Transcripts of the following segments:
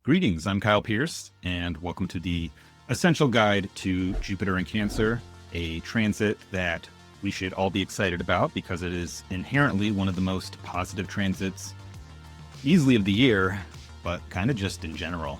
Greetings, I'm Kyle Pierce, and welcome to the Essential Guide to Jupiter and Cancer, a transit that we should all be excited about because it is inherently one of the most positive transits easily of the year, but kind of just in general.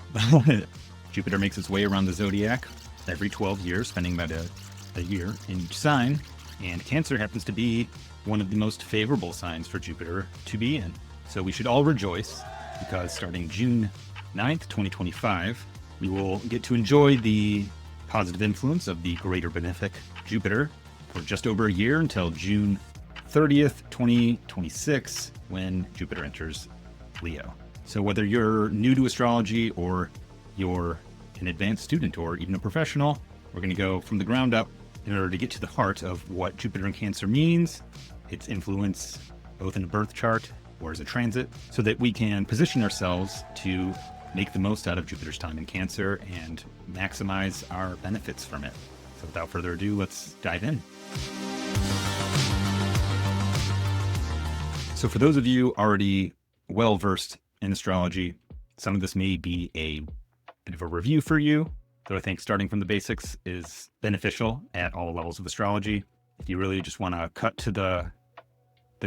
Jupiter makes its way around the zodiac every 12 years, spending about a year in each sign, and Cancer happens to be one of the most favorable signs for Jupiter to be in. So we should all rejoice because starting June 9th, 2025, we will get to enjoy the positive influence of the greater benefic Jupiter for just over a year until June 30th, 2026, when Jupiter enters Leo. So whether you're new to astrology or you're an advanced student or even a professional, we're going to go from the ground up in order to get to the heart of what Jupiter in Cancer means, its influence both in a birth chart or as a transit, so that we can position ourselves to make the most out of Jupiter's time in Cancer and maximize our benefits from it. So without further ado, let's dive in. So for those of you already well-versed in astrology, some of this may be a bit of a review for you, though I think starting from the basics is beneficial at all levels of astrology. If you really just want to cut to the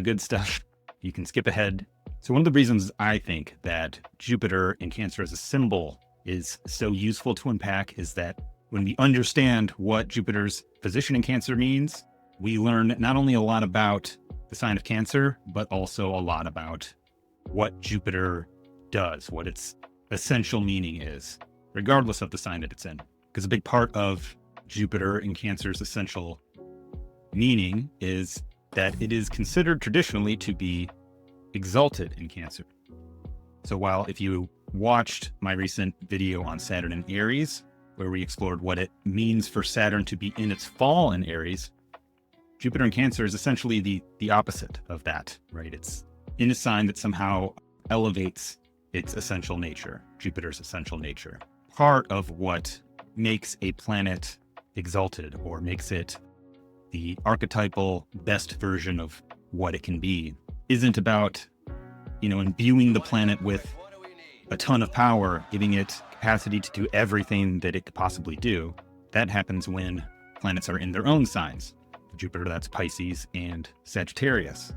good stuff, you can skip ahead. So one of the reasons I think that Jupiter in Cancer as a symbol is so useful to unpack is that when we understand what Jupiter's position in Cancer means, we learn not only a lot about the sign of Cancer, but also a lot about what Jupiter does, what its essential meaning is, regardless of the sign that it's in. Because a big part of Jupiter in Cancer's essential meaning is that it is considered traditionally to be exalted in Cancer. So while if you watched my recent video on Saturn and Aries, where we explored what it means for Saturn to be in its fall in Aries, Jupiter in Cancer is essentially the opposite of that, right? It's in a sign that somehow elevates its essential nature, Jupiter's essential nature. Part of what makes a planet exalted or makes it the archetypal best version of what it can be isn't about, imbuing the planet with a ton of power, giving it capacity to do everything that it could possibly do. That happens when planets are in their own signs. For Jupiter, that's Pisces and Sagittarius.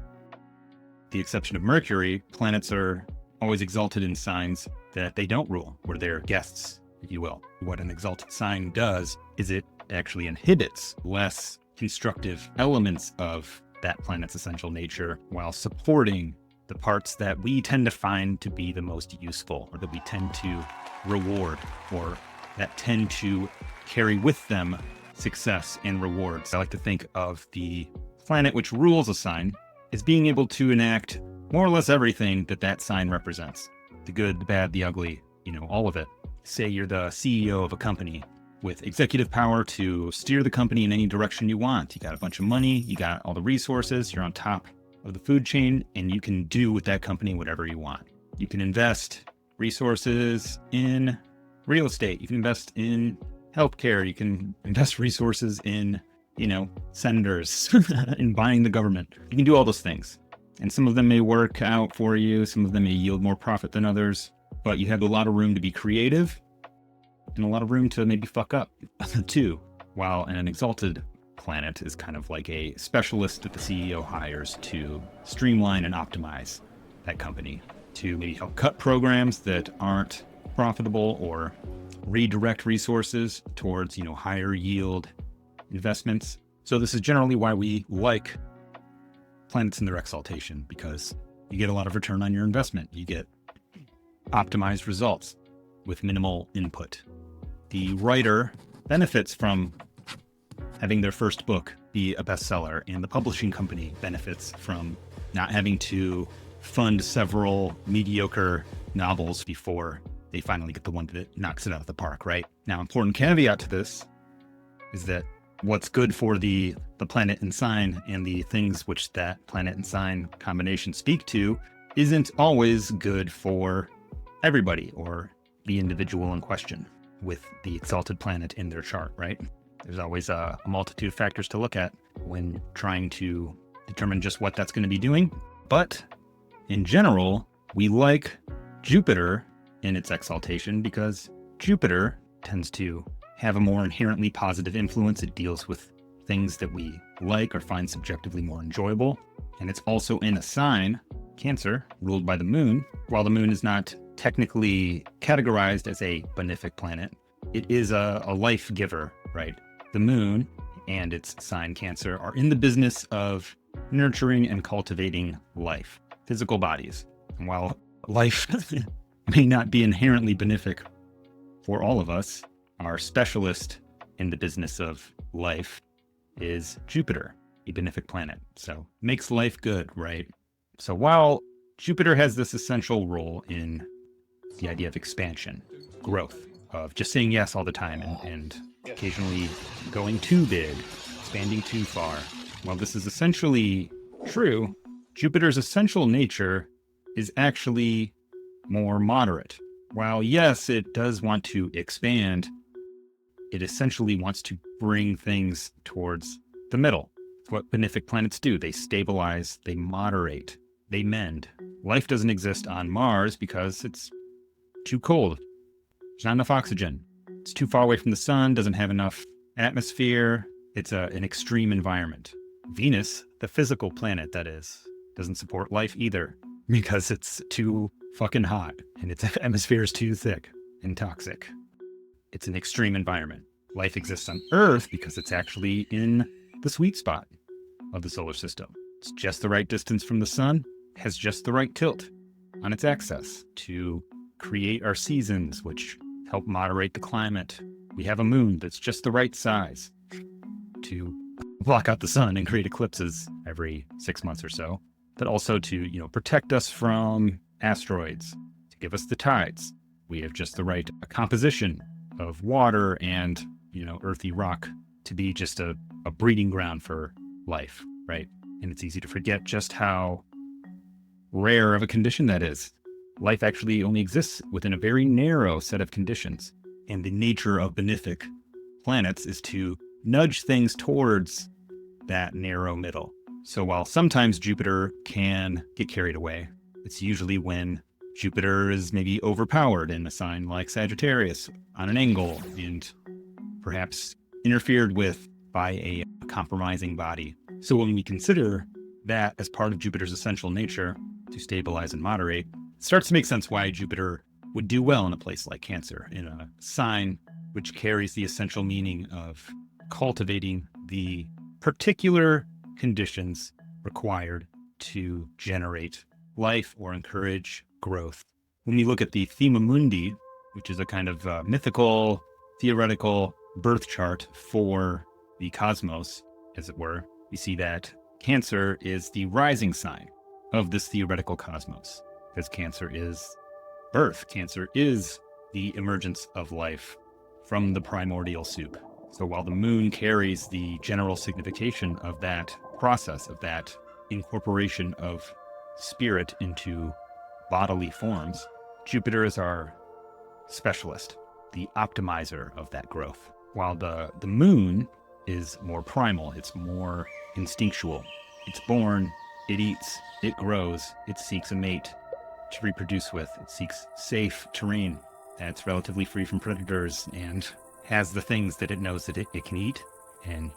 The exception of Mercury, planets are always exalted in signs that they don't rule, where they're guests, if you will. What an exalted sign does is it actually inhibits less constructive elements of that planet's essential nature while supporting the parts that we tend to find to be the most useful, or that we tend to reward, or that tend to carry with them success and rewards. I like to think of the planet which rules a sign as being able to enact more or less everything that sign represents. The good, the bad, the ugly, all of it. Say you're the CEO of a company with executive power to steer the company in any direction you want. You got a bunch of money, you got all the resources, you're on top of the food chain, and you can do with that company whatever you want. You can invest resources in real estate, you can invest in healthcare, you can invest resources in, senators, in buying the government. You can do all those things. And some of them may work out for you, some of them may yield more profit than others, but you have a lot of room to be creative and a lot of room to maybe fuck up too, while an exalted planet is kind of like a specialist that the CEO hires to streamline and optimize that company, to maybe help cut programs that aren't profitable or redirect resources towards, higher yield investments. So this is generally why we like planets in their exaltation, because you get a lot of return on your investment. You get optimized results with minimal input. The writer benefits from having their first book be a bestseller, and the publishing company benefits from not having to fund several mediocre novels before they finally get the one that knocks it out of the park, right? Now, important caveat to this is that what's good for the planet and sign and the things which that planet and sign combination speak to isn't always good for everybody or the individual in question with the exalted planet in their chart, right? There's always a multitude of factors to look at when trying to determine just what that's going to be doing. But in general, we like Jupiter in its exaltation because Jupiter tends to have a more inherently positive influence. It deals with things that we like or find subjectively more enjoyable. And it's also in a sign, Cancer, ruled by the moon. While the moon is not technically categorized as a benefic planet, it is a life giver, right? The moon and its sign Cancer are in the business of nurturing and cultivating life, physical bodies. And while life may not be inherently benefic for all of us, our specialist in the business of life is Jupiter, a benefic planet. So makes life good, right? So while Jupiter has this essential role in the idea of expansion, growth, of just saying yes all the time and occasionally going too big, expanding too far. While this is essentially true, Jupiter's essential nature is actually more moderate. While yes, it does want to expand, it essentially wants to bring things towards the middle. It's what benefic planets do. They stabilize, they moderate, they mend. Life doesn't exist on Mars because it's too cold. There's not enough oxygen. It's too far away from the sun, doesn't have enough atmosphere. It's an extreme environment. Venus, the physical planet that is, doesn't support life either because it's too fucking hot and its atmosphere is too thick and toxic. It's an extreme environment. Life exists on Earth because it's actually in the sweet spot of the solar system. It's just the right distance from the sun, has just the right tilt on its axis to create our seasons, which help moderate the climate. We have a moon that's just the right size to block out the sun and create eclipses every 6 months or so, but also to, protect us from asteroids, to give us the tides. We have just the right composition of water and, earthy rock to be just a breeding ground for life, right? And it's easy to forget just how rare of a condition that is. Life actually only exists within a very narrow set of conditions. And the nature of benefic planets is to nudge things towards that narrow middle. So while sometimes Jupiter can get carried away, it's usually when Jupiter is maybe overpowered in a sign like Sagittarius on an angle and perhaps interfered with by a compromising body. So when we consider that as part of Jupiter's essential nature to stabilize and moderate, it starts to make sense why Jupiter would do well in a place like Cancer, in a sign which carries the essential meaning of cultivating the particular conditions required to generate life or encourage growth. When you look at the Thema Mundi, which is a kind of mythical, theoretical birth chart for the cosmos, as it were, we see that Cancer is the rising sign of this theoretical cosmos, because Cancer is birth. Cancer is the emergence of life from the primordial soup. So while the moon carries the general signification of that process, of that incorporation of spirit into bodily forms, Jupiter is our specialist, the optimizer of that growth. While the moon is more primal, it's more instinctual. It's born, it eats, it grows, it seeks a mate to reproduce with. It seeks safe terrain that's relatively free from predators and has the things that it knows that it can eat and,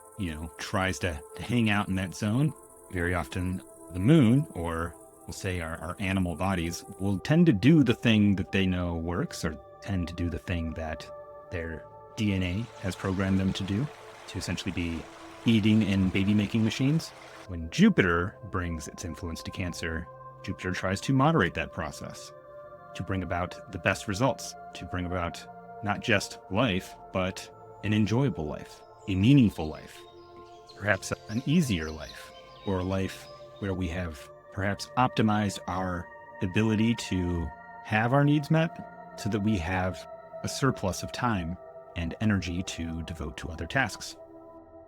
tries to hang out in that zone. Very often the moon, or we'll say our animal bodies, will tend to do the thing that they know works, or tend to do the thing that their DNA has programmed them to do, to essentially be eating and baby-making machines. When Jupiter brings its influence to Cancer, Jupiter tries to moderate that process, to bring about the best results, to bring about not just life, but an enjoyable life, a meaningful life, perhaps an easier life, or a life where we have perhaps optimized our ability to have our needs met so that we have a surplus of time and energy to devote to other tasks,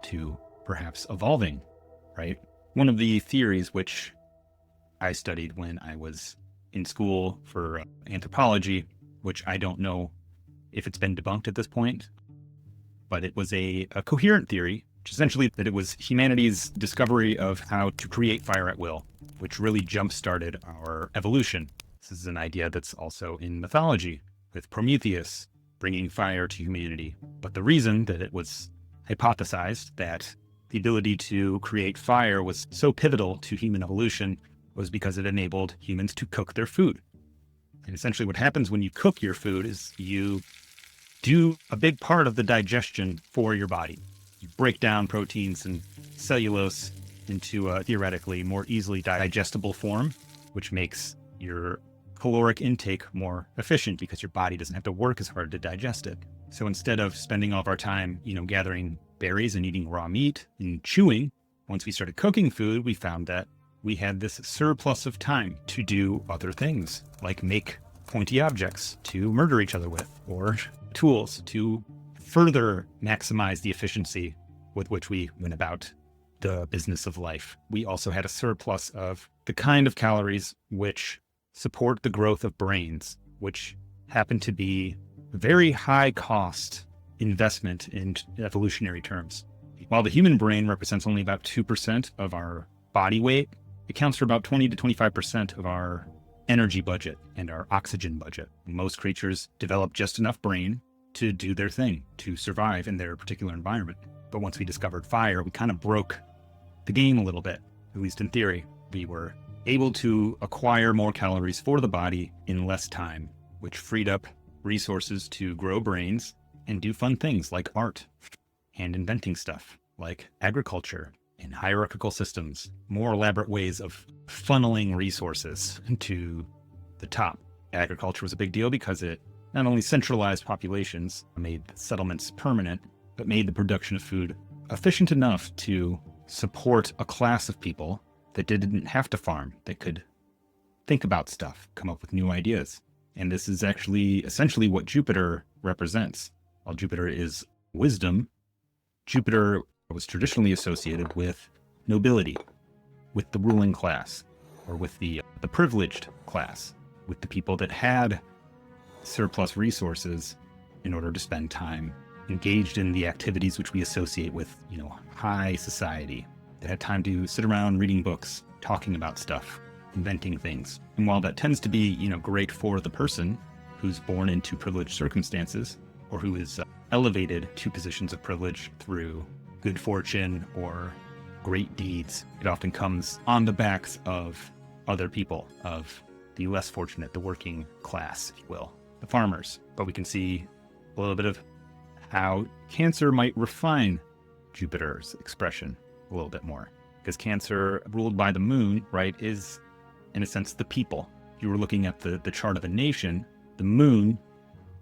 to perhaps evolving, right? One of the theories which I studied when I was in school for anthropology, which I don't know if it's been debunked at this point, but it was a coherent theory, which essentially that it was humanity's discovery of how to create fire at will, which really jump-started our evolution. This is an idea that's also in mythology, with Prometheus bringing fire to humanity. But the reason that it was hypothesized that the ability to create fire was so pivotal to human evolution was because it enabled humans to cook their food. And essentially what happens when you cook your food is you do a big part of the digestion for your body. You break down proteins and cellulose into a theoretically more easily digestible form, which makes your caloric intake more efficient because your body doesn't have to work as hard to digest it. So instead of spending all of our time, gathering berries and eating raw meat and chewing, once we started cooking food, we found that we had this surplus of time to do other things, like make pointy objects to murder each other with, or tools to further maximize the efficiency with which we went about the business of life. We also had a surplus of the kind of calories which support the growth of brains, which happen to be very high cost investment in evolutionary terms. While the human brain represents only about 2% of our body weight, it counts for about 20 to 25% of our energy budget and our oxygen budget. Most creatures develop just enough brain to do their thing, to survive in their particular environment. But once we discovered fire, we kind of broke the game a little bit, at least in theory. We were able to acquire more calories for the body in less time, which freed up resources to grow brains and do fun things like art and inventing stuff like agriculture and hierarchical systems, more elaborate ways of funneling resources to the top. Agriculture was a big deal because it not only centralized populations, made settlements permanent, but made the production of food efficient enough to support a class of people that didn't have to farm, that could think about stuff, come up with new ideas. And this is actually essentially what Jupiter represents. While Jupiter is wisdom, Jupiter was traditionally associated with nobility, with the ruling class, or with the privileged class, with the people that had surplus resources in order to spend time engaged in the activities which we associate with, high society, that had time to sit around reading books, talking about stuff, inventing things. And while that tends to be, great for the person who's born into privileged circumstances, or who is elevated to positions of privilege through good fortune or great deeds, it often comes on the backs of other people, of the less fortunate, the working class, if you will, the farmers. But we can see a little bit of how Cancer might refine Jupiter's expression a little bit more. Because Cancer, ruled by the moon, right, is, in a sense, the people. If you were looking at the chart of a nation, the moon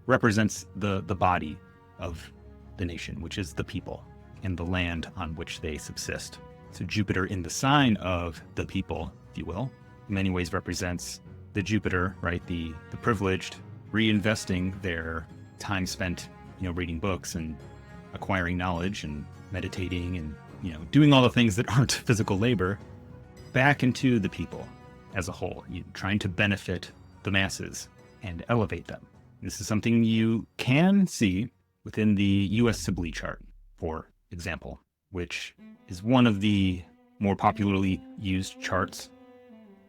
represents the body of the nation, which is the people and the land on which they subsist. So Jupiter in the sign of the people, if you will, in many ways represents the Jupiter, right, the privileged, reinvesting their time spent, reading books and acquiring knowledge and meditating and, doing all the things that aren't physical labor back into the people as a whole, trying to benefit the masses and elevate them. This is something you can see within the US Sibley chart, for example, which is one of the more popularly used charts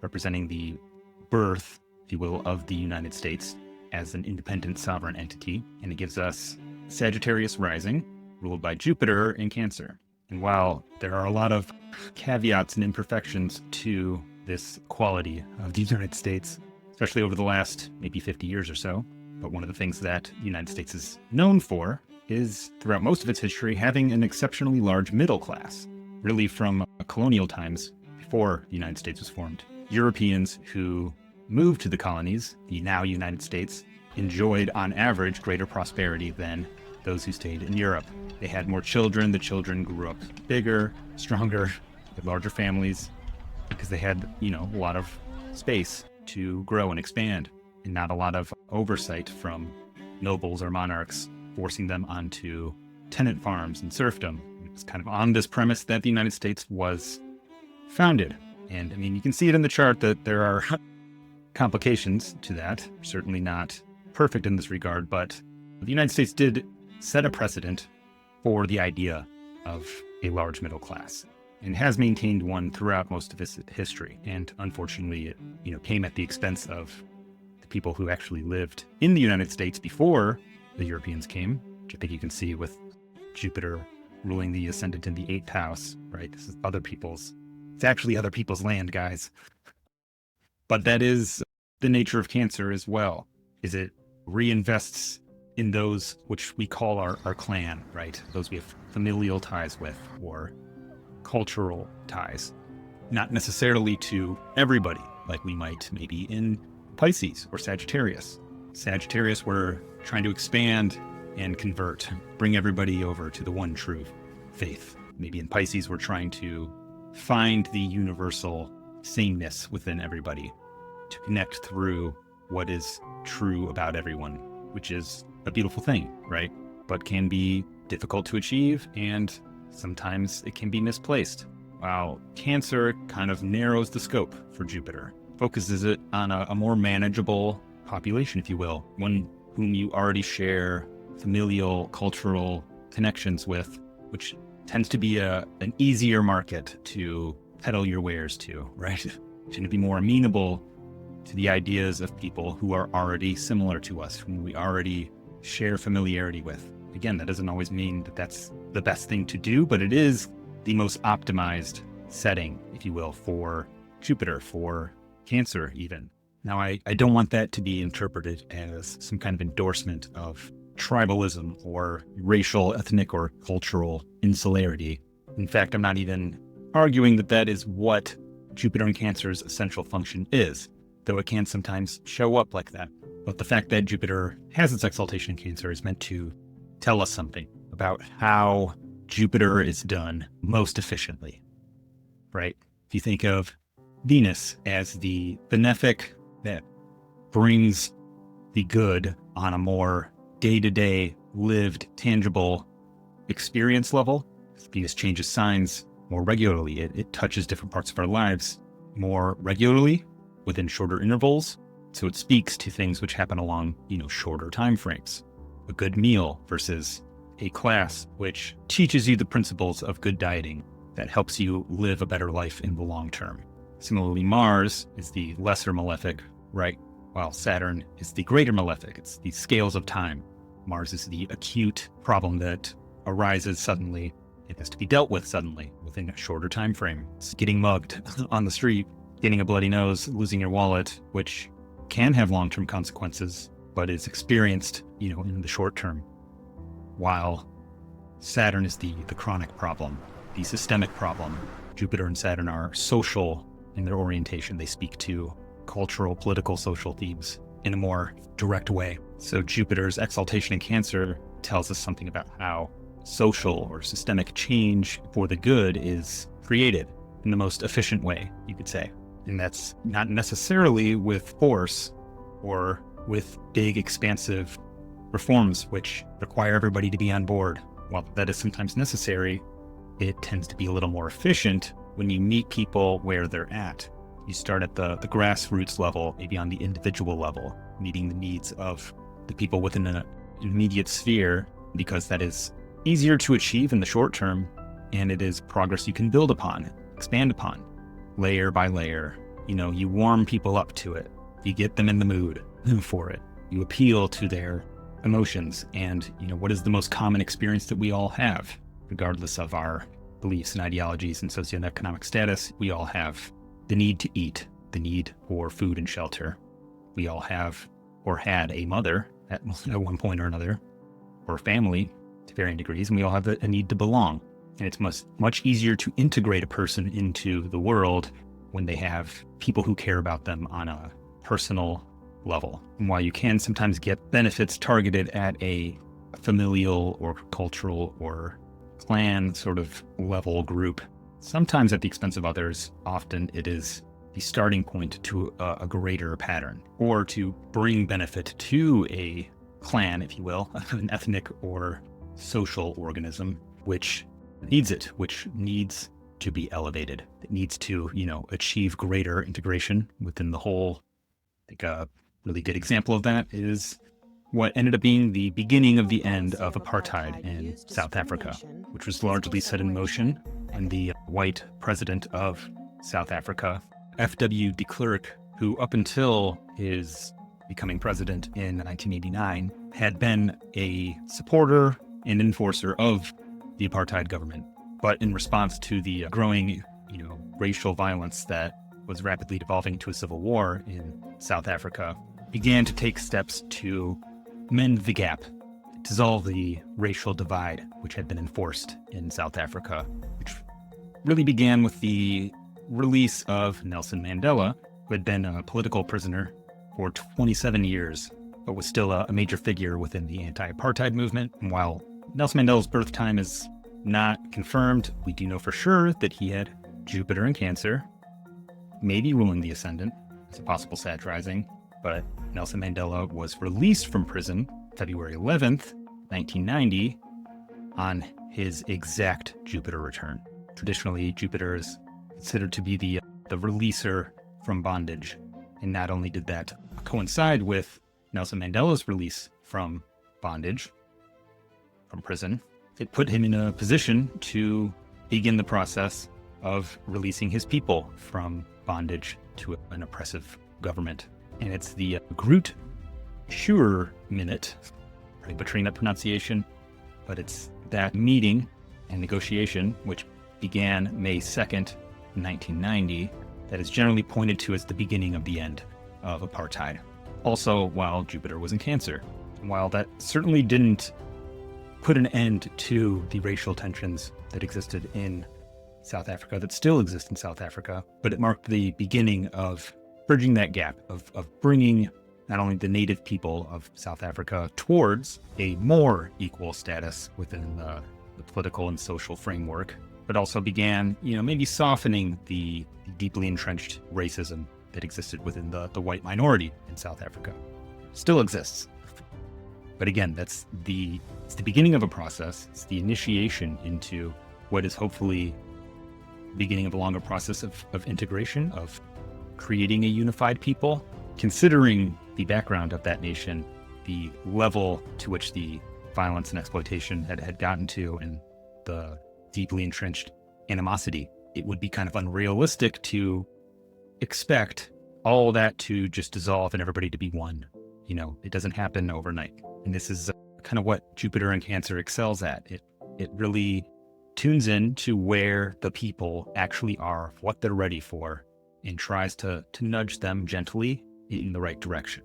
representing the birth, if you will, of the United States as an independent sovereign entity. And it gives us Sagittarius rising, ruled by Jupiter in Cancer. And while there are a lot of caveats and imperfections to this quality of the United States, especially over the last maybe 50 years or so, but one of the things that the United States is known for is, throughout most of its history, having an exceptionally large middle class, really from colonial times before the United States was formed. Europeans who moved to the colonies, the now United States, enjoyed on average greater prosperity than those who stayed in Europe. They had more children. The children grew up bigger, stronger, with larger families, because they had, a lot of space to grow and expand, and not a lot of oversight from nobles or monarchs forcing them onto tenant farms and serfdom. It was kind of on this premise that the United States was founded. And you can see it in the chart that there are complications to that. Certainly not perfect in this regard, but the United States did set a precedent for the idea of a large middle class, and has maintained one throughout most of its history. And unfortunately, it came at the expense of the people who actually lived in the United States before the Europeans came, which I think you can see with Jupiter ruling the ascendant in the 8th house, right? This is it's actually other people's land, guys. But that is the nature of Cancer as well, is it reinvests in those which we call our clan, right? Those we have familial ties with or cultural ties. Not necessarily to everybody, like we might maybe in Pisces or Sagittarius. Sagittarius, we're trying to expand and convert, bring everybody over to the one true faith. Maybe in Pisces, we're trying to find the universal sameness within everybody, to connect through what is true about everyone, which is a beautiful thing, right? But can be difficult to achieve, and sometimes it can be misplaced. While Cancer kind of narrows the scope for Jupiter, focuses it on a more manageable population, if you will, one whom you already share familial, cultural connections with, which tends to be an easier market to peddle your wares to, right? Tend to be more amenable to the ideas of people who are already similar to us, whom we already share familiarity with. Again, that doesn't always mean that that's the best thing to do, but it is the most optimized setting, if you will, for Jupiter, for Cancer even. Now, I don't want that to be interpreted as some kind of endorsement of tribalism or racial, ethnic, or cultural insularity. In fact, I'm not even arguing that that is what Jupiter and Cancer's essential function is, though it can sometimes show up like that. But the fact that Jupiter has its exaltation in Cancer is meant to tell us something about how Jupiter is done most efficiently, right? If you think of Venus as the benefic that brings the good on a more day-to-day, lived, tangible experience level, Venus changes signs more regularly. It touches different parts of our lives more regularly within shorter intervals. So it speaks to things which happen along, shorter time frames. A good meal versus a class which teaches you the principles of good dieting that helps you live a better life in the long term. Similarly, Mars is the lesser malefic, right? While Saturn is the greater malefic. It's the scales of time. Mars is the acute problem that arises suddenly. It has to be dealt with suddenly within a shorter time frame. It's getting mugged on the street, getting a bloody nose, losing your wallet, which can have long-term consequences, but is experienced, in the short term. While Saturn is the chronic problem, the systemic problem. Jupiter and Saturn are social in their orientation. They speak to cultural, political, social themes in a more direct way. So Jupiter's exaltation in Cancer tells us something about how social or systemic change for the good is created in the most efficient way, you could say. And that's not necessarily with force or with big, expansive reforms which require everybody to be on board. While that is sometimes necessary, it tends to be a little more efficient when you meet people where they're at. You start at the grassroots level, maybe on the individual level, meeting the needs of the people within an immediate sphere, because that is easier to achieve in the short term, and it is progress you can build upon, expand upon, layer by layer. You warm people up to it. You get them in the mood for it. You appeal to their emotions, and what is the most common experience that we all have, regardless of our beliefs and ideologies and socioeconomic status. We all have the need to eat, the need for food and shelter. We all have or had a mother at one point or another, or a family to varying degrees, and we all have a need to belong. And it's much easier to integrate a person into the world when they have people who care about them on a personal level. And while you can sometimes get benefits targeted at a familial or cultural or clan sort of level group, sometimes at the expense of others, often it is the starting point to a greater pattern, or to bring benefit to a clan, if you will, an ethnic or social organism, which needs to be elevated. It needs to, achieve greater integration within the whole. I think a really good example of that is what ended up being the beginning of the end of apartheid in South Africa, which was largely set in motion when the white president of South Africa, F.W. de Klerk, who up until his becoming president in 1989, had been a supporter and enforcer of the apartheid government. But in response to the growing, racial violence that was rapidly devolving into a civil war in South Africa, began to take steps to mend the gap, dissolve the racial divide which had been enforced in South Africa, which really began with the release of Nelson Mandela, who had been a political prisoner for 27 years, but was still a major figure within the anti-apartheid movement. And while Nelson Mandela's birth time is not confirmed, we do know for sure that he had Jupiter in Cancer, maybe ruling the ascendant. It's a possible satirizing, but Nelson Mandela was released from prison February 11th, 1990, on his exact Jupiter return. Traditionally, Jupiter is considered to be the releaser from bondage. And not only did that coincide with Nelson Mandela's release from bondage, from prison, it put him in a position to begin the process of releasing his people from bondage to an oppressive government. And it's the Groot Schurer Minute, probably butchering that pronunciation, but it's that meeting and negotiation, which began May 2nd, 1990, that is generally pointed to as the beginning of the end of apartheid. Also, while Jupiter was in Cancer. While that certainly didn't put an end to the racial tensions that existed in South Africa, that still exist in South Africa, but it marked the beginning of bridging that gap, of bringing not only the native people of South Africa towards a more equal status within the political and social framework, but also began, maybe softening the deeply entrenched racism that existed within the white minority in South Africa. Still exists. But again, it's the beginning of a process. It's the initiation into what is hopefully the beginning of a longer process of integration, of creating a unified people. Considering the background of that nation, the level to which the violence and exploitation had gotten to, and the deeply entrenched animosity, it would be kind of unrealistic to expect all that to just dissolve and everybody to be one. It doesn't happen overnight. And this is kind of what Jupiter in Cancer excels at. It really tunes in to where the people actually are, what they're ready for, and tries to nudge them gently in the right direction.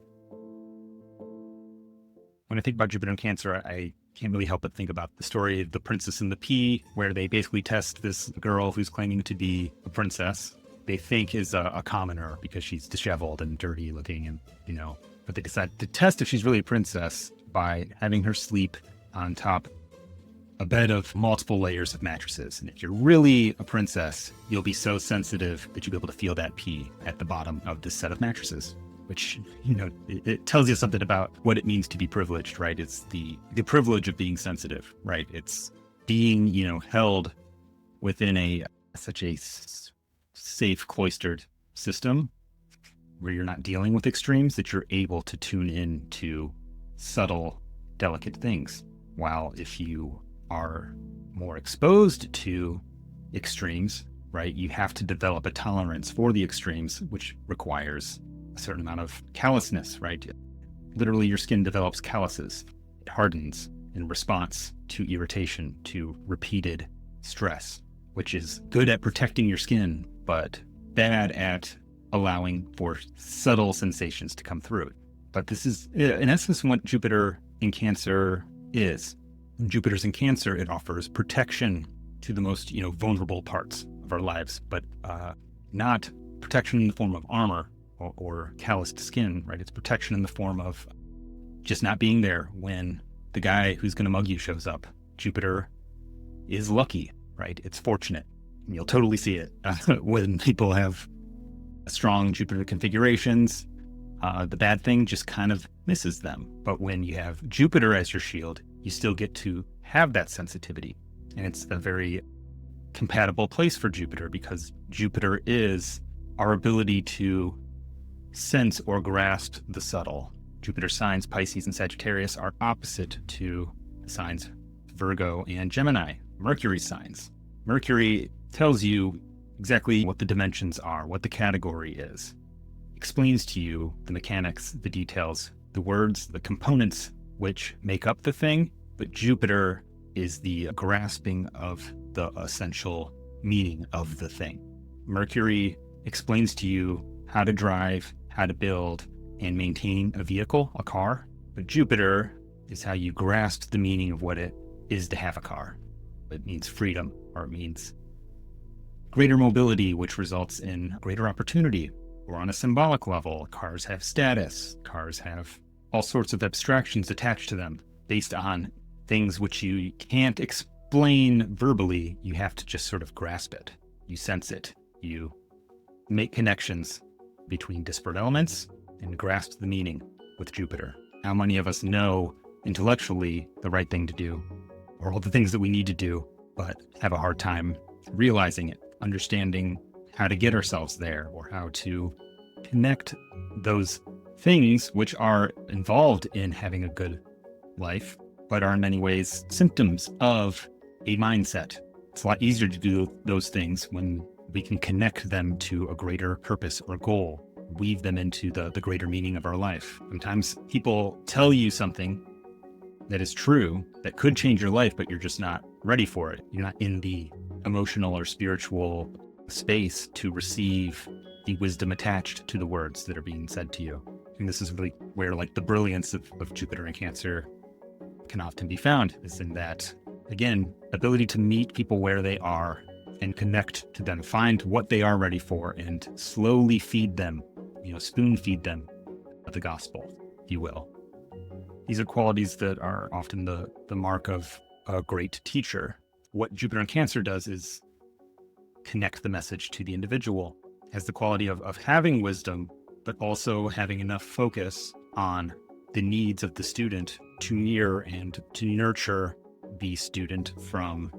When I think about Jupiter in Cancer, I can't really help but think about the story of The Princess and the Pea, where they basically test this girl who's claiming to be a princess. They think is a commoner because she's disheveled and dirty looking, and but they decide to test if she's really a princess by having her sleep on top a bed of multiple layers of mattresses. And if you're really a princess, you'll be so sensitive that you'll be able to feel that pee at the bottom of this set of mattresses, which, it tells you something about what it means to be privileged, right? It's the privilege of being sensitive, right? It's being, held within such a safe, cloistered system where you're not dealing with extremes, that you're able to tune in to subtle, delicate things. While if you are more exposed to extremes, right, you have to develop a tolerance for the extremes, which requires a certain amount of callousness, right? Literally, your skin develops calluses. It hardens in response to irritation, to repeated stress, which is good at protecting your skin, but bad at allowing for subtle sensations to come through it. But this is, in essence, what Jupiter in Cancer is. When Jupiter's in Cancer, it offers protection to the most, vulnerable parts of our lives, but not protection in the form of armor or calloused skin, right? It's protection in the form of just not being there when the guy who's going to mug you shows up. Jupiter is lucky, right? It's fortunate. And you'll totally see it when people have strong Jupiter configurations. The bad thing just kind of misses them. But when you have Jupiter as your shield, you still get to have that sensitivity. And it's a very compatible place for Jupiter, because Jupiter is our ability to sense or grasp the subtle. Jupiter signs Pisces and Sagittarius are opposite to the signs Virgo and Gemini, Mercury signs. Mercury tells you exactly what the dimensions are, what the category is. explains to you the mechanics, the details, the words, the components which make up the thing, but Jupiter is the grasping of the essential meaning of the thing. Mercury explains to you how to drive, how to build, and maintain a vehicle, a car, but Jupiter is how you grasp the meaning of what it is to have a car. It means freedom, or it means greater mobility, which results in greater opportunity. Or on a symbolic level, cars have status. Cars have all sorts of abstractions attached to them based on things which you can't explain verbally. You have to just sort of grasp it. You sense it. You make connections between disparate elements and grasp the meaning with Jupiter. How many of us know intellectually the right thing to do, or all the things that we need to do, but have a hard time realizing it, understanding how to get ourselves there, or how to connect those things which are involved in having a good life, but are in many ways symptoms of a mindset. It's a lot easier to do those things when we can connect them to a greater purpose or goal, weave them into the greater meaning of our life. Sometimes people tell you something that is true, that could change your life, but you're just not ready for it. You're not in the emotional or spiritual space to receive the wisdom attached to the words that are being said to you. And this is really where like the brilliance of Jupiter in Cancer can often be found, is in that, again, ability to meet people where they are and connect to them, find what they are ready for, and slowly feed them, spoon feed them the gospel, if you will. These are qualities that are often the mark of a great teacher. What Jupiter in Cancer does is connect the message to the individual, has the quality of having wisdom, but also having enough focus on the needs of the student to mirror and to nurture the student from,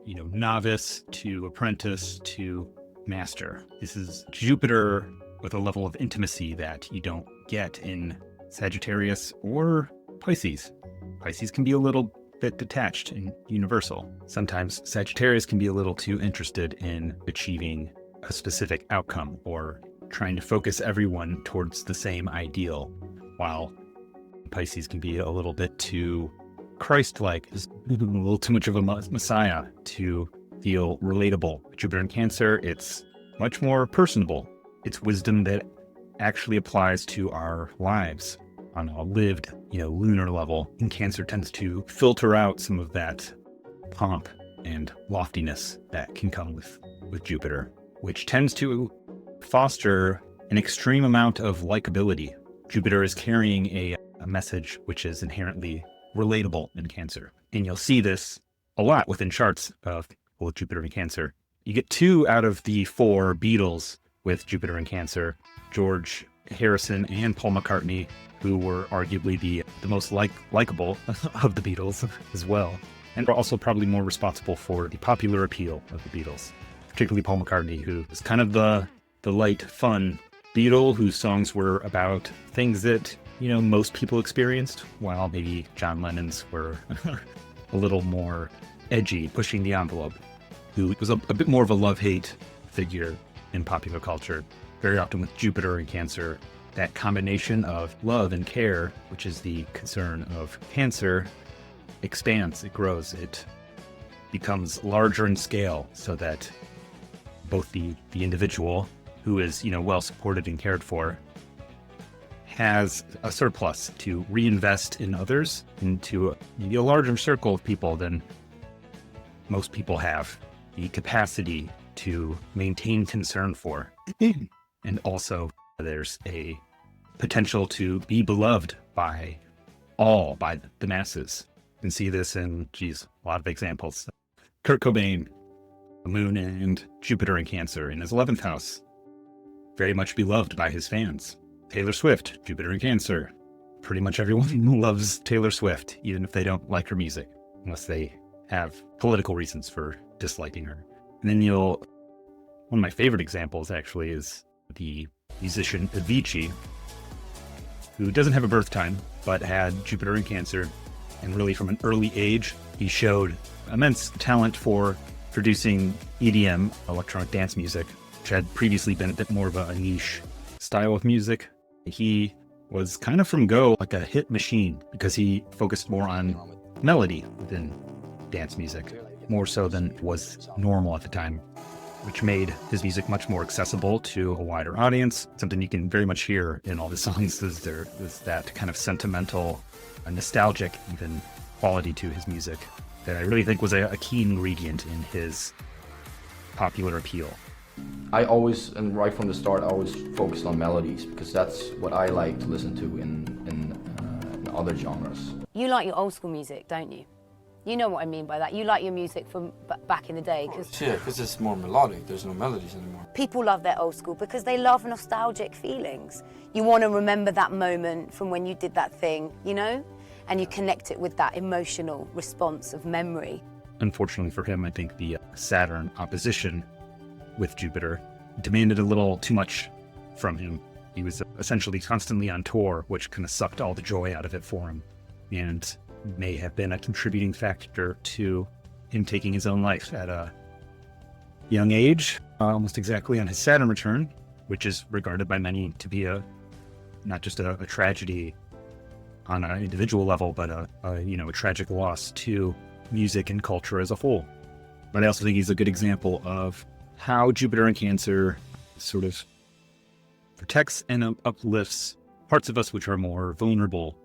novice to apprentice to master. This is Jupiter with a level of intimacy that you don't get in Sagittarius or Pisces. Pisces can be a little bit detached and universal. Sometimes Sagittarius can be a little too interested in achieving a specific outcome or trying to focus everyone towards the same ideal, while Pisces can be a little bit too Christ-like, just a little too much of a messiah to feel relatable. Jupiter in Cancer, it's much more personable. It's wisdom that actually applies to our lives on a lived, lunar level. And Cancer tends to filter out some of that pomp and loftiness that can come with Jupiter, which tends to foster an extreme amount of likability. Jupiter is carrying a message which is inherently relatable in Cancer. And you'll see this a lot within charts of people with Jupiter in Cancer. You get 2 out of the 4 Beatles with Jupiter in Cancer, George Harrison and Paul McCartney, who were arguably the most likable of the Beatles as well, and were also probably more responsible for the popular appeal of the Beatles, particularly Paul McCartney, who was kind of the light, fun Beatle whose songs were about things that, most people experienced, while maybe John Lennon's were a little more edgy, pushing the envelope, who was a bit more of a love-hate figure in popular culture. Very often with Jupiter in Cancer, that combination of love and care, which is the concern of Cancer, expands, it grows, it becomes larger in scale, so that both the individual, who is, well supported and cared for, has a surplus to reinvest in others, into maybe a larger circle of people than most people have the capacity to maintain concern for. And also there's a potential to be beloved by the masses. You can see this in, a lot of examples. Kurt Cobain, the Moon and Jupiter in Cancer in his 11th house, very much beloved by his fans. Taylor Swift, Jupiter in Cancer. Pretty much everyone loves Taylor Swift, even if they don't like her music, unless they have political reasons for disliking her. And then one of my favorite examples actually is the musician Avicii, who doesn't have a birth time, but had Jupiter in Cancer. And really from an early age, he showed immense talent for producing EDM, electronic dance music, which had previously been a bit more of a niche style of music. He was kind of from go like a hit machine because he focused more on melody than dance music, more so than was normal at the time, which made his music much more accessible to a wider audience. Something you can very much hear in all the songs is that kind of sentimental, nostalgic even quality to his music that I really think was a key ingredient in his popular appeal. I always, and right from the start, I always focused on melodies because that's what I like to listen to in other genres. You like your old school music, don't you? You know what I mean by that. You like your music from back in the day. Because it's more melodic. There's no melodies anymore. People love their old school because they love nostalgic feelings. You want to remember that moment from when you did that thing, you know? And you connect it with that emotional response of memory. Unfortunately for him, I think the Saturn opposition with Jupiter demanded a little too much from him. He was essentially constantly on tour, which kind of sucked all the joy out of it for him, and may have been a contributing factor to him taking his own life at a young age, almost exactly on his Saturn return, which is regarded by many to be not just a tragedy on an individual level, but a tragic loss to music and culture as a whole. But I also think he's a good example of how Jupiter in Cancer sort of protects and uplifts parts of us which are more vulnerable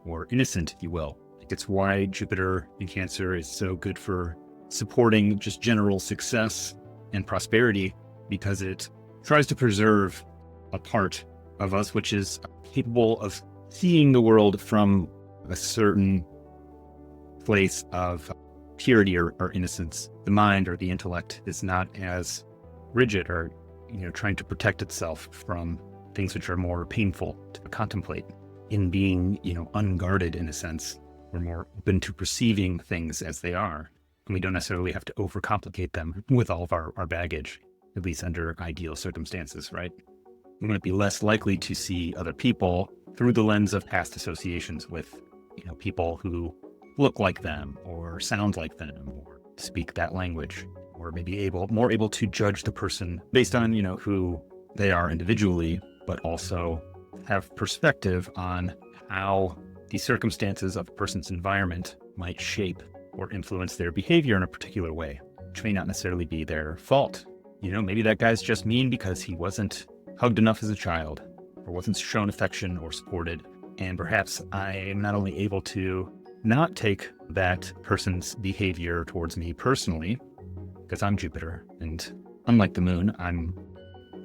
or innocent, if you will. I think it's why Jupiter in Cancer is so good for supporting just general success and prosperity, because it tries to preserve a part of us which is capable of seeing the world from a certain place of purity or innocence. The mind or the intellect is not as rigid or, trying to protect itself from things which are more painful to contemplate. In being, unguarded in a sense, we're more open to perceiving things as they are. And we don't necessarily have to overcomplicate them with all of our baggage, at least under ideal circumstances, right? We might be less likely to see other people through the lens of past associations with, people who look like them or sound like them or speak that language, or maybe more able to judge the person based on, who they are individually, but also have perspective on how the circumstances of a person's environment might shape or influence their behavior in a particular way, which may not necessarily be their fault. Maybe that guy's just mean because he wasn't hugged enough as a child or wasn't shown affection or supported. And perhaps I am not only able to not take that person's behavior towards me personally, because I'm Jupiter, and unlike the moon, I'm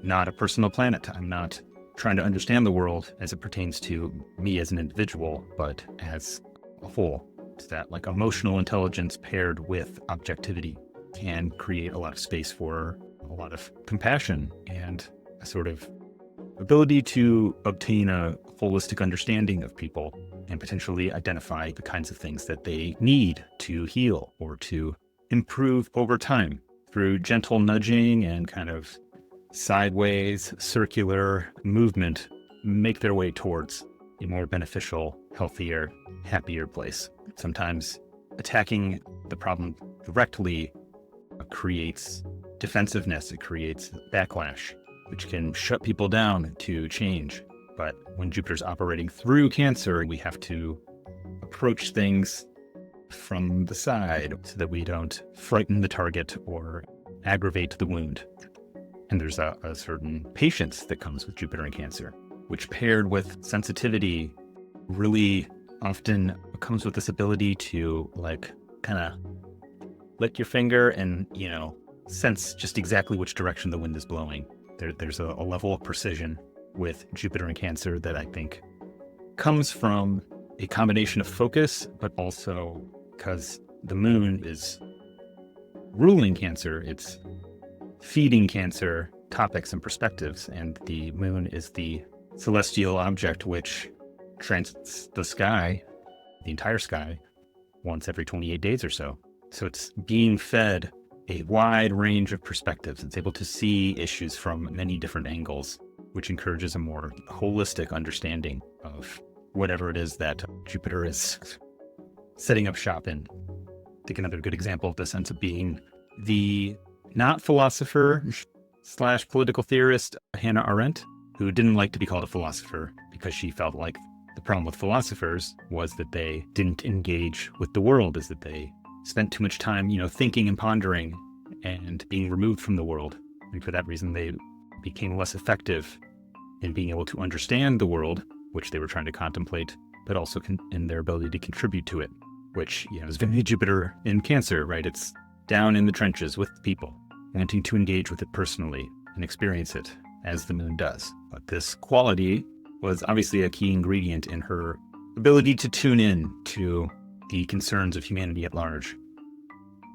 not a personal planet. I'm not trying to understand the world as it pertains to me as an individual, but as a whole. It's that emotional intelligence paired with objectivity can create a lot of space for a lot of compassion and a sort of ability to obtain a holistic understanding of people and potentially identify the kinds of things that they need to heal or to improve over time through gentle nudging and kind of sideways circular movement, make their way towards a more beneficial, healthier, happier place. Sometimes attacking the problem directly creates defensiveness, it creates backlash, which can shut people down to change. But when Jupiter's operating through Cancer, we have to approach things from the side so that we don't frighten the target or aggravate the wound. And there's a certain patience that comes with Jupiter in Cancer, which paired with sensitivity really often comes with this ability to kind of lick your finger and, sense just exactly which direction the wind is blowing. There's a level of precision with Jupiter in Cancer that I think comes from a combination of focus, but also because the moon is ruling Cancer, it's feeding Cancer topics and perspectives, and the moon is the celestial object which transits the sky, the entire sky, once every 28 days or so. So it's being fed a wide range of perspectives. It's able to see issues from many different angles, which encourages a more holistic understanding of whatever it is that Jupiter is setting up shop in. I think another good example of this ends up being the not philosopher / political theorist Hannah Arendt, who didn't like to be called a philosopher because she felt like the problem with philosophers was that they didn't engage with the world, is that they spent too much time, thinking and pondering and being removed from the world. And for that reason, they became less effective in being able to understand the world, which they were trying to contemplate, but also in their ability to contribute to it, which is very Jupiter in Cancer, right? It's down in the trenches with people, wanting to engage with it personally and experience it as the moon does. But this quality was obviously a key ingredient in her ability to tune in to the concerns of humanity at large,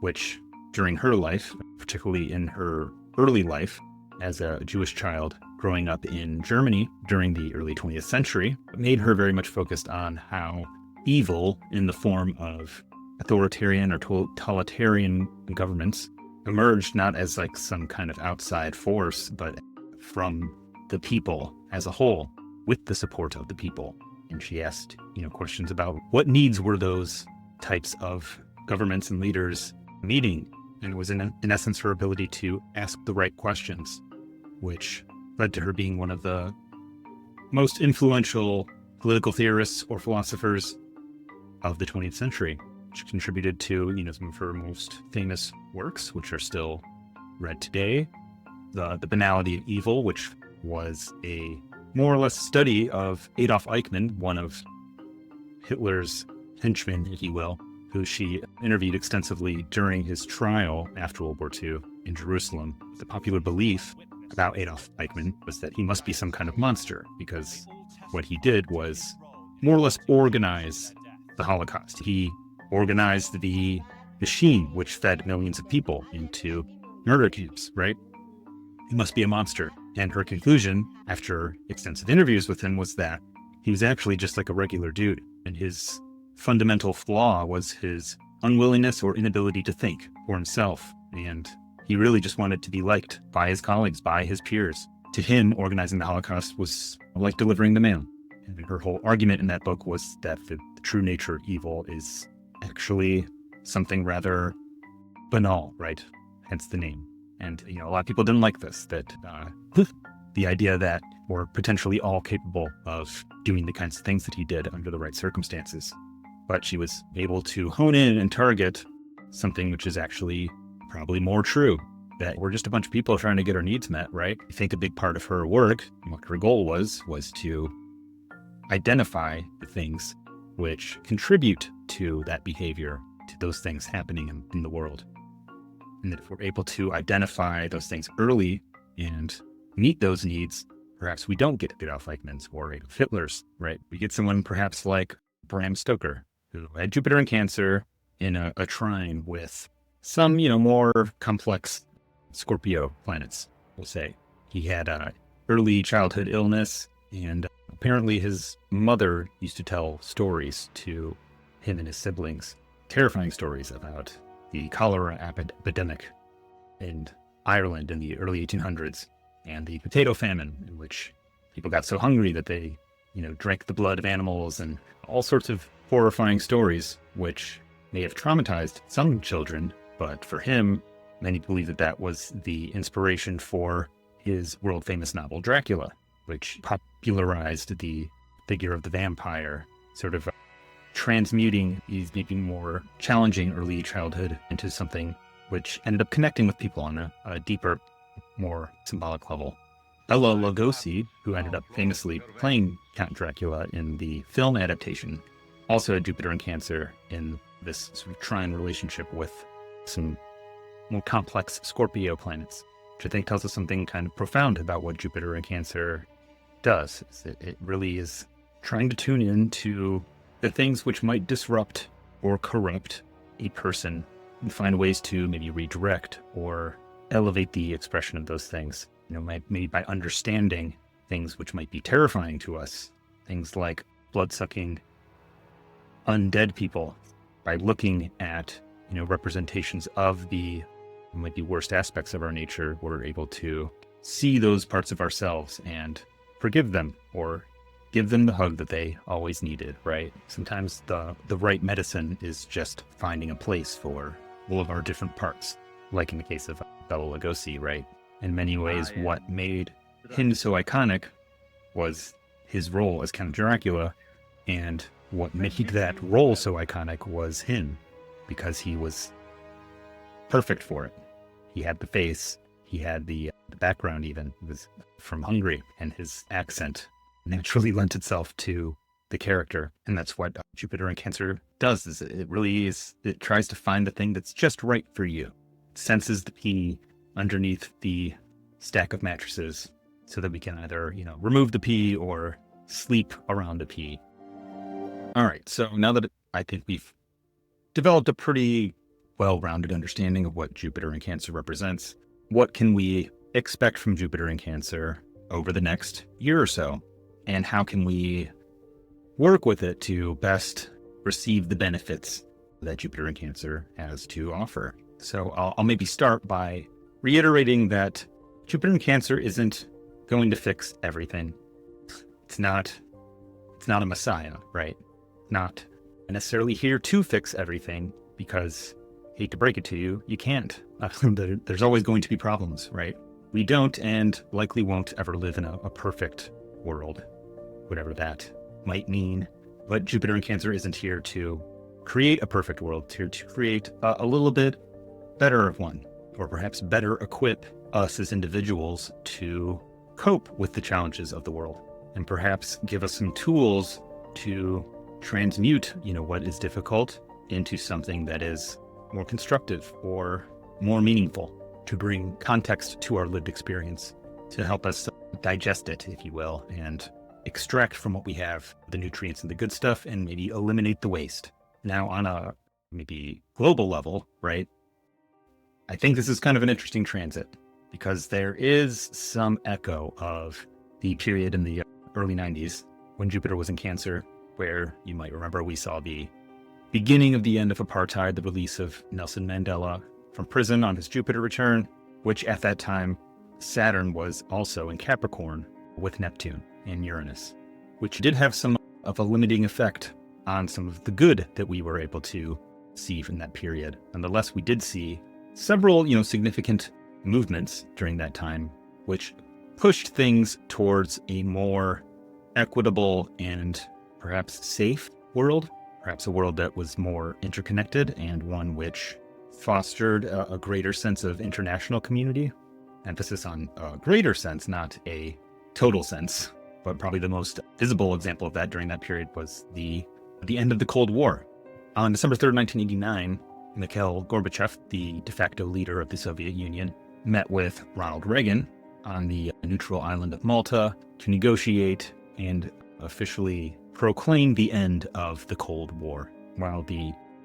which during her life, particularly in her early life as a Jewish child growing up in Germany during the early 20th century, made her very much focused on how evil in the form of authoritarian or totalitarian governments emerged not as like some kind of outside force, but from the people as a whole, with the support of the people. And she asked, questions about what needs were those types of governments and leaders meeting. And it was in essence her ability to ask the right questions, which led to her being one of the most influential political theorists or philosophers of the 20th century. She contributed to, some of her most famous works, which are still read today. The Banality of Evil, which was a more or less study of Adolf Eichmann, one of Hitler's henchmen, if you will, who she interviewed extensively during his trial after World War II in Jerusalem. The popular belief about Adolf Eichmann was that he must be some kind of monster, because what he did was more or less organize the Holocaust. He organized the machine which fed millions of people into murder camps, right? He must be a monster. And her conclusion, after extensive interviews with him, was that he was actually just like a regular dude. And his fundamental flaw was his unwillingness or inability to think for himself. And he really just wanted to be liked by his colleagues, by his peers. To him, organizing the Holocaust was like delivering the mail. And her whole argument in that book was that the true nature of evil is actually something rather banal, right? Hence the name. And, a lot of people didn't like this, that the idea that we're potentially all capable of doing the kinds of things that he did under the right circumstances. But she was able to hone in and target something which is actually probably more true, that we're just a bunch of people trying to get our needs met, right? I think a big part of her work, what her goal was to identify the things which contribute to that behavior, to those things happening in the world. And that if we're able to identify those things early and meet those needs, perhaps we don't get Adolf Eichmann's or Adolf Hitler's, right? We get someone perhaps like Bram Stoker, who had Jupiter in Cancer in a trine with some, more complex Scorpio planets, we'll say. He had a early childhood illness, and apparently his mother used to tell stories to him and his siblings, terrifying stories about the cholera epidemic in Ireland in the early 1800s, and the potato famine, in which people got so hungry that they, drank the blood of animals, and all sorts of horrifying stories, which may have traumatized some children, but for him, many believe that was the inspiration for his world-famous novel Dracula, which popularized the figure of the vampire, sort of transmuting these maybe more challenging early childhood into something which ended up connecting with people on a deeper, more symbolic level. Bela Lugosi, who ended up famously playing Count Dracula in the film adaptation, also had Jupiter in Cancer in this sort of trine relationship with some more complex Scorpio planets, which I think tells us something kind of profound about what Jupiter in Cancer does. It really is trying to tune in to the things which might disrupt or corrupt a person and find ways to maybe redirect or elevate the expression of those things. Maybe by understanding things which might be terrifying to us, things like blood-sucking undead people, by looking at, representations of the might be worst aspects of our nature, we're able to see those parts of ourselves and forgive them or give them the hug that they always needed, right? Sometimes the right medicine is just finding a place for all of our different parts, like in the case of Bela Lugosi, right? In many ways, what made him so iconic was his role as Count Dracula, and what made that role so iconic was him, because he was perfect for it. He had the face, he had the background even. He was from Hungary, and his accent naturally lent itself to the character. And that's what Jupiter in Cancer does, is it tries to find the thing that's just right for you. It senses the pea underneath the stack of mattresses so that we can either, remove the pea or sleep around the pea. All right, so now that I think we've developed a pretty well-rounded understanding of what Jupiter in Cancer represents, what can we expect from Jupiter in Cancer over the next year or so? And how can we work with it to best receive the benefits that Jupiter in Cancer has to offer? So I'll maybe start by reiterating that Jupiter in Cancer isn't going to fix everything. It's not a messiah, right? Not necessarily here to fix everything, because, hate to break it to you, you can't. There's always going to be problems, right? We don't and likely won't ever live in a perfect world, whatever that might mean. But Jupiter in Cancer isn't here to create a perfect world. It's here to create a little bit better of one, or perhaps better equip us as individuals to cope with the challenges of the world, and perhaps give us some tools to transmute, what is difficult into something that is more constructive or more meaningful, to bring context to our lived experience, to help us digest it, if you will, and extract from what we have the nutrients and the good stuff, and maybe eliminate the waste. Now, on a maybe global level, right, I think this is kind of an interesting transit, because there is some echo of the period in the early 90s when Jupiter was in Cancer, where you might remember we saw the beginning of the end of apartheid, the release of Nelson Mandela from prison on his Jupiter return, which at that time Saturn was also in Capricorn with Neptune and Uranus, which did have some of a limiting effect on some of the good that we were able to see from that period. Nonetheless, we did see several, significant movements during that time, which pushed things towards a more equitable and perhaps safe world, perhaps a world that was more interconnected, and one which fostered a greater sense of international community. Emphasis on a greater sense, not a total sense. But probably the most visible example of that during that period was the end of the Cold War. On December 3rd, 1989, Mikhail Gorbachev, the de facto leader of the Soviet Union, met with Ronald Reagan on the neutral island of Malta to negotiate and officially proclaim the end of the Cold War. While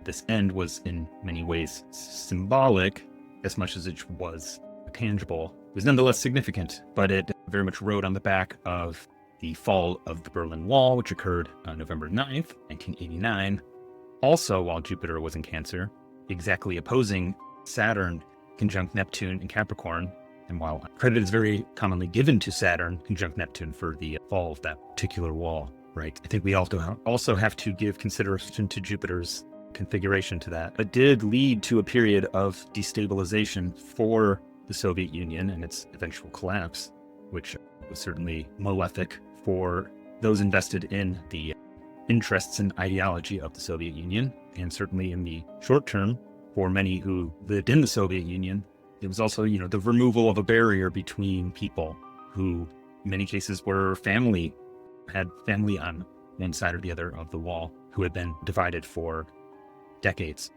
this end was in many ways symbolic, as much as it was tangible, it was nonetheless significant, but it very much rode on the back of the fall of the Berlin Wall, which occurred on November 9th, 1989. Also, while Jupiter was in Cancer, exactly opposing Saturn conjunct Neptune in Capricorn. And while credit is very commonly given to Saturn conjunct Neptune for the fall of that particular wall, right? I think we also have to give consideration to Jupiter's configuration to that. It did lead to a period of destabilization for the Soviet Union and its eventual collapse, which was certainly malefic for those invested in the interests and ideology of the Soviet Union, and certainly in the short term, for many who lived in the Soviet Union, it was also, the removal of a barrier between people who, in many cases, had family on one side or the other of the wall, who had been divided for decades.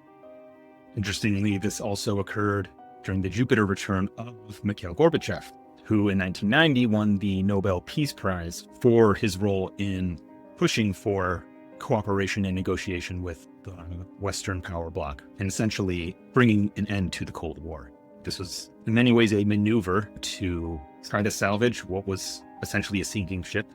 Interestingly, this also occurred during the Jupiter return of Mikhail Gorbachev, who in 1990 won the Nobel Peace Prize for his role in pushing for cooperation and negotiation with the Western power bloc, and essentially bringing an end to the Cold War. This was in many ways a maneuver to try to salvage what was essentially a sinking ship.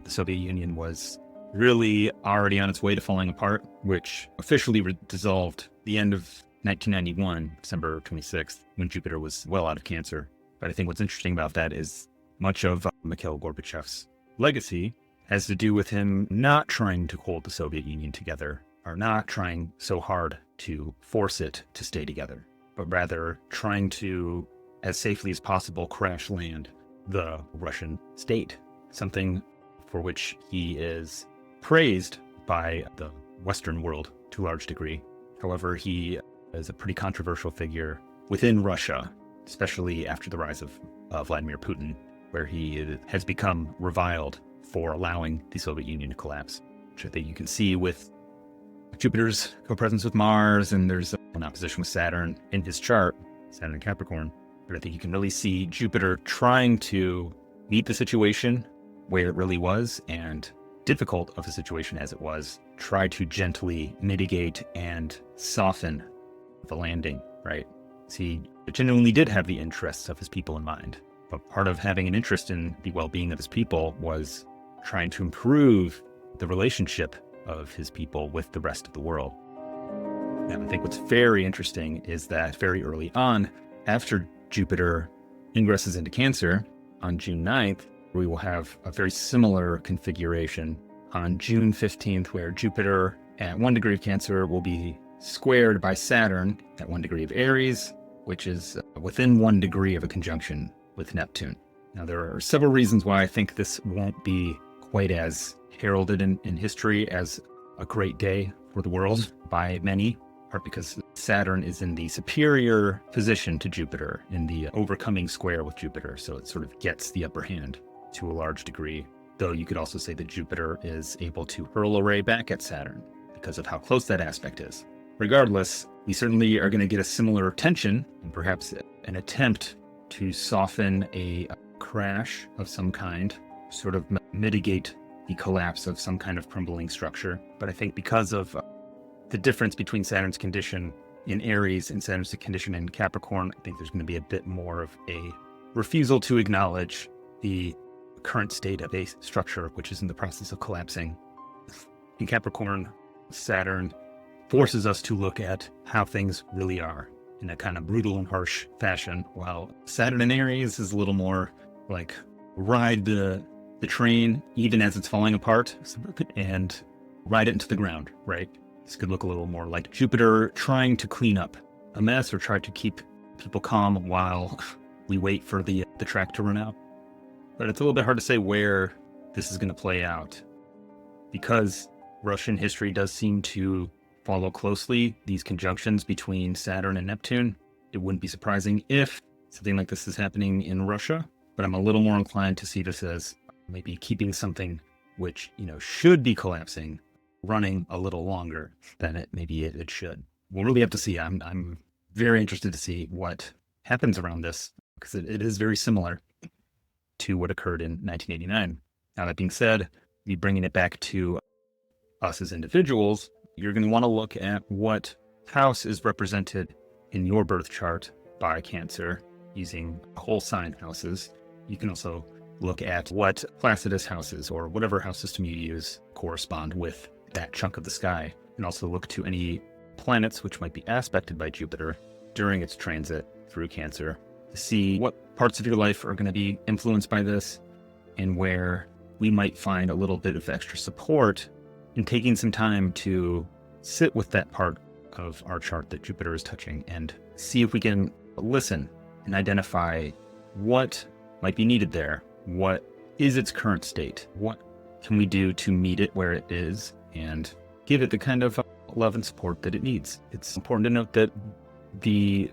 The Soviet Union was really already on its way to falling apart, which officially dissolved the end of 1991, December 26th, when Jupiter was well out of Cancer. But I think what's interesting about that is much of Mikhail Gorbachev's legacy has to do with him not trying to hold the Soviet Union together, or not trying so hard to force it to stay together, but rather trying to, as safely as possible, crash land the Russian state. something for which he is praised by the Western world to a large degree. However, he is a pretty controversial figure within Russia, especially after the rise of Vladimir Putin, where he has become reviled for allowing the Soviet Union to collapse, which I think you can see with Jupiter's co-presence with Mars, and there's an opposition with Saturn in his chart, Saturn and Capricorn. But I think you can really see Jupiter trying to meet the situation where it really was, and difficult of a situation as it was, try to gently mitigate and soften the landing, right? He genuinely did have the interests of his people in mind. But part of having an interest in the well-being of his people was trying to improve the relationship of his people with the rest of the world. And I think what's very interesting is that very early on, after Jupiter ingresses into Cancer on June 9th, we will have a very similar configuration on June 15th, where Jupiter at 1 degree of Cancer will be squared by Saturn at 1 degree of Aries, which is within 1 degree of a conjunction with Neptune. Now, there are several reasons why I think this won't be quite as heralded in history as a great day for the world by many, part because Saturn is in the superior position to Jupiter, in the overcoming square with Jupiter, so it sort of gets the upper hand to a large degree. Though you could also say that Jupiter is able to hurl a ray back at Saturn because of how close that aspect is. Regardless, we certainly are going to get a similar tension and perhaps an attempt to soften a crash of some kind, sort of mitigate the collapse of some kind of crumbling structure. But I think because of the difference between Saturn's condition in Aries and Saturn's condition in Capricorn, I think there's going to be a bit more of a refusal to acknowledge the current state of a structure which is in the process of collapsing. In Capricorn, Saturn forces us to look at how things really are in a kind of brutal and harsh fashion, while Saturn in Aries is a little more like ride the train even as it's falling apart and ride it into the ground, right? This could look a little more like Jupiter trying to clean up a mess or try to keep people calm while we wait for the track to run out. But it's a little bit hard to say where this is going to play out, because Russian history does seem to follow closely these conjunctions between Saturn and Neptune. It wouldn't be surprising if something like this is happening in Russia, but I'm a little more inclined to see this as maybe keeping something which, should be collapsing running a little longer than it should. We'll really have to see. I'm very interested to see what happens around this, because it is very similar to what occurred in 1989. Now, that being said, you bringing it back to us as individuals, you're going to want to look at what house is represented in your birth chart by Cancer using whole sign houses. You can also look at what Placidus houses or whatever house system you use correspond with that chunk of the sky, and also look to any planets which might be aspected by Jupiter during its transit through Cancer to see what parts of your life are going to be influenced by this, and where we might find a little bit of extra support in taking some time to sit with that part of our chart that Jupiter is touching and see if we can listen and identify what might be needed there. What is its current state? What can we do to meet it where it is and give it the kind of love and support that it needs? It's important to note that the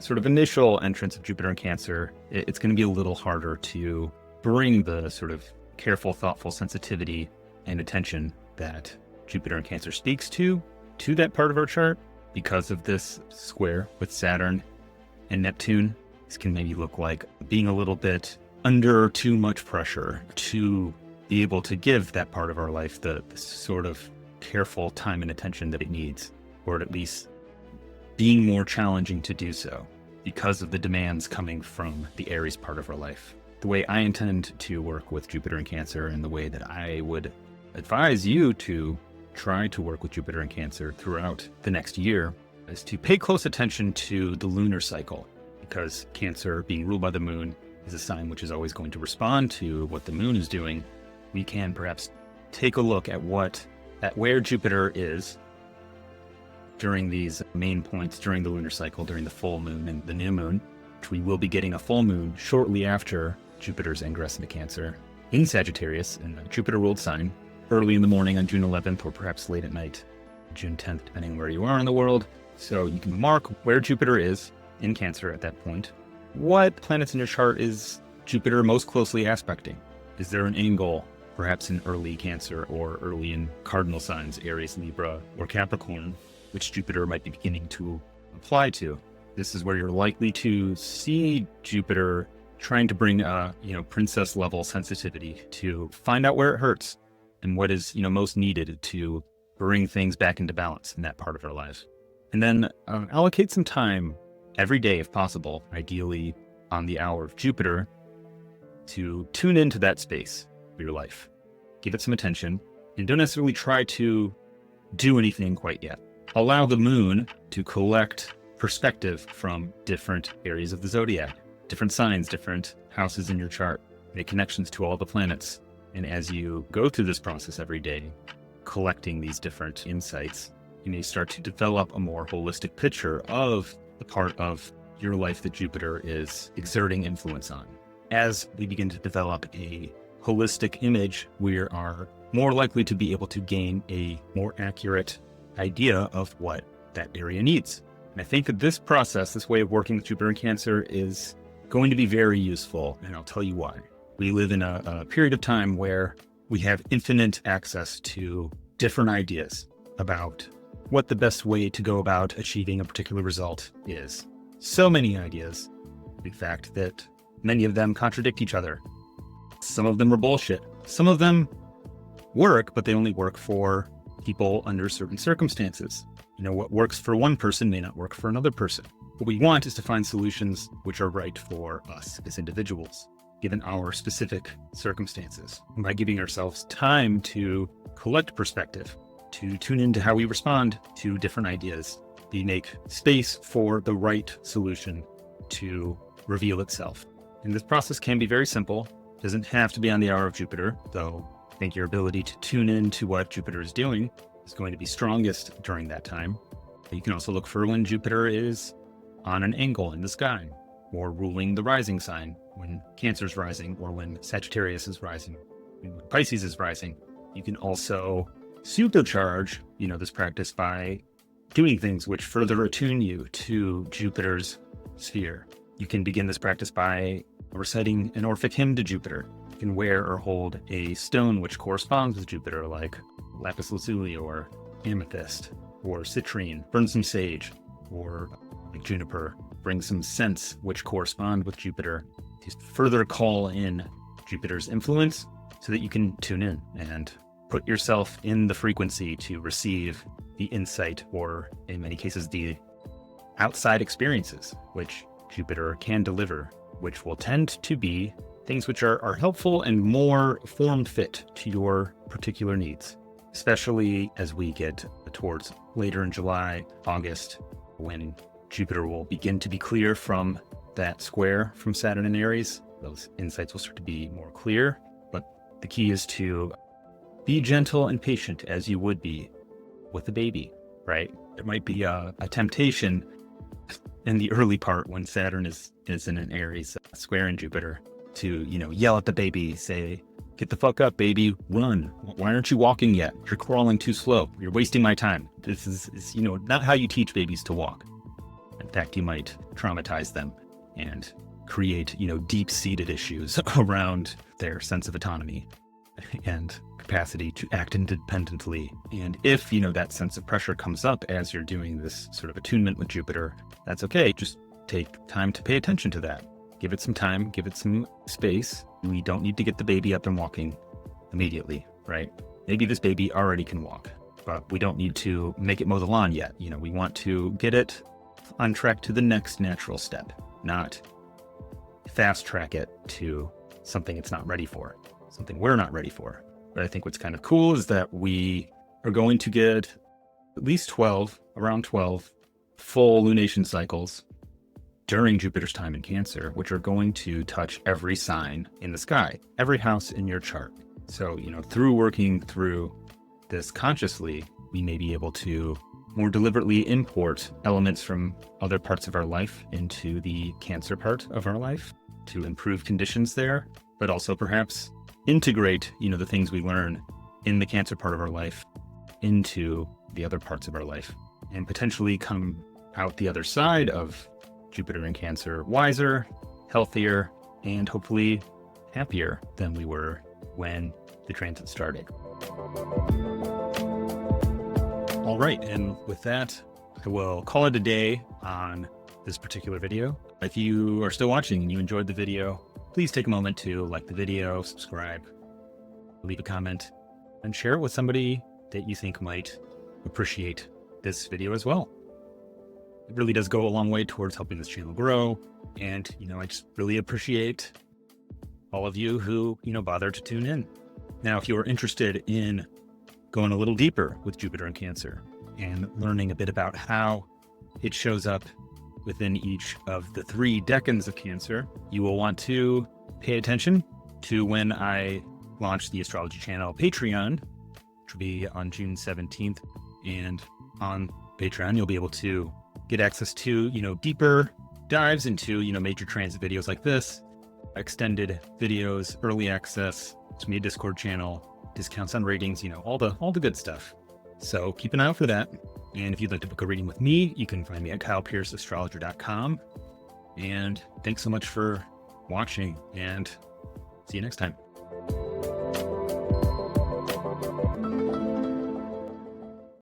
sort of initial entrance of Jupiter in Cancer, it's going to be a little harder to bring the sort of careful, thoughtful sensitivity and attention that Jupiter in Cancer speaks to that part of our chart, because of this square with Saturn and Neptune. This can maybe look like being a little bit under too much pressure to be able to give that part of our life the sort of careful time and attention that it needs, or at least being more challenging to do so because of the demands coming from the Aries part of our life. The way I intend to work with Jupiter in Cancer, and the way that I would advise you to try to work with Jupiter in Cancer throughout the next year, is to pay close attention to the lunar cycle, because Cancer, being ruled by the moon, is a sign which is always going to respond to what the moon is doing. We can perhaps take a look at where Jupiter is during these main points during the lunar cycle, during the full moon and the new moon, which we will be getting a full moon shortly after Jupiter's ingress into Cancer. in Sagittarius, in a Jupiter-ruled sign, early in the morning on June 11th, or perhaps late at night, June 10th, depending where you are in the world. So you can mark where Jupiter is in Cancer at that point. What planets in your chart is Jupiter most closely aspecting? Is there an angle, perhaps in early Cancer or early in cardinal signs, Aries, Libra, or Capricorn, which Jupiter might be beginning to apply to? This is where you're likely to see Jupiter trying to bring a, princess level sensitivity to find out where it hurts and what is, most needed to bring things back into balance in that part of our lives. And then allocate some time every day, if possible, ideally on the hour of Jupiter, to tune into that space of your life. Give it some attention, and don't necessarily try to do anything quite yet. Allow the moon to collect perspective from different areas of the zodiac, different signs, different houses in your chart, make connections to all the planets. And as you go through this process every day, collecting these different insights, you may start to develop a more holistic picture of the part of your life that Jupiter is exerting influence on. As we begin to develop a holistic image, we are more likely to be able to gain a more accurate idea of what that area needs. And I think that this process, this way of working with Jupiter in Cancer, is going to be very useful, and I'll tell you why. We live in a period of time where we have infinite access to different ideas about what the best way to go about achieving a particular result is. So many ideas, in fact, that many of them contradict each other. Some of them are bullshit. Some of them work, but they only work for people under certain circumstances. What works for one person may not work for another person. What we want is to find solutions which are right for us as individuals, given our specific circumstances. And by giving ourselves time to collect perspective, to tune into how we respond to different ideas, we make space for the right solution to reveal itself. And this process can be very simple. It doesn't have to be on the hour of Jupiter, though I think your ability to tune in to what Jupiter is doing is going to be strongest during that time. You can also look for when Jupiter is on an angle in the sky, or ruling the rising sign when Cancer is rising, or when Sagittarius is rising, when Pisces is rising. You can also supercharge, this practice by doing things which further attune you to Jupiter's sphere. You can begin this practice by reciting an Orphic hymn to Jupiter. You can wear or hold a stone which corresponds with Jupiter, like lapis lazuli or amethyst or citrine. Burn some sage, or like juniper. Bring some scents which correspond with Jupiter to further call in Jupiter's influence so that you can tune in and put yourself in the frequency to receive the insight, or in many cases, the outside experiences which Jupiter can deliver, which will tend to be things which are helpful and more form fit to your particular needs, especially as we get towards later in July, August, when Jupiter will begin to be clear from that square from Saturn and Aries. Those insights will start to be more clear, but the key is to be gentle and patient as you would be with a baby, right? There might be a temptation in the early part when Saturn is in an Aries square in Jupiter to, yell at the baby, say, "Get the fuck up, baby, run. Why aren't you walking yet? You're crawling too slow. You're wasting my time." This is not how you teach babies to walk. In fact, you might traumatize them and create, deep-seated issues around their sense of autonomy and capacity to act independently. And if, that sense of pressure comes up as you're doing this sort of attunement with Jupiter, that's okay. Just take time to pay attention to that. Give it some time, give it some space. We don't need to get the baby up and walking immediately, right? Maybe this baby already can walk, but we don't need to make it mow the lawn yet. We want to get it on track to the next natural step, not fast track it to something it's not ready for, something we're not ready for. But I think what's kind of cool is that we are going to get at least around 12 full lunation cycles during Jupiter's time in Cancer, which are going to touch every sign in the sky, every house in your chart. So, through working through this consciously, we may be able to more deliberately import elements from other parts of our life into the Cancer part of our life to improve conditions there, but also perhaps integrate, the things we learn in the cancer part of our life into the other parts of our life, and potentially come out the other side of Jupiter in Cancer wiser, healthier, and hopefully happier than we were when the transit started. All right, and with that, I will call it a day on this particular video. If you are still watching and you enjoyed the video, please take a moment to like the video, subscribe, leave a comment, and share it with somebody that you think might appreciate this video as well. It really does go a long way towards helping this channel grow. And, I just really appreciate all of you who, bother to tune in. Now, if you are interested in going a little deeper with Jupiter in Cancer and learning a bit about how it shows up within each of the 3 decans of Cancer, you will want to pay attention to when I launch the Astrology Channel Patreon, which will be on June 17th. And on Patreon, you'll be able to get access to, deeper dives into, major transit videos like this, extended videos, early access to me, a Discord channel, discounts on ratings, all the good stuff. So keep an eye out for that. And if you'd like to book a reading with me, you can find me at KylePierceAstrologer.com. And thanks so much for watching, and see you next time.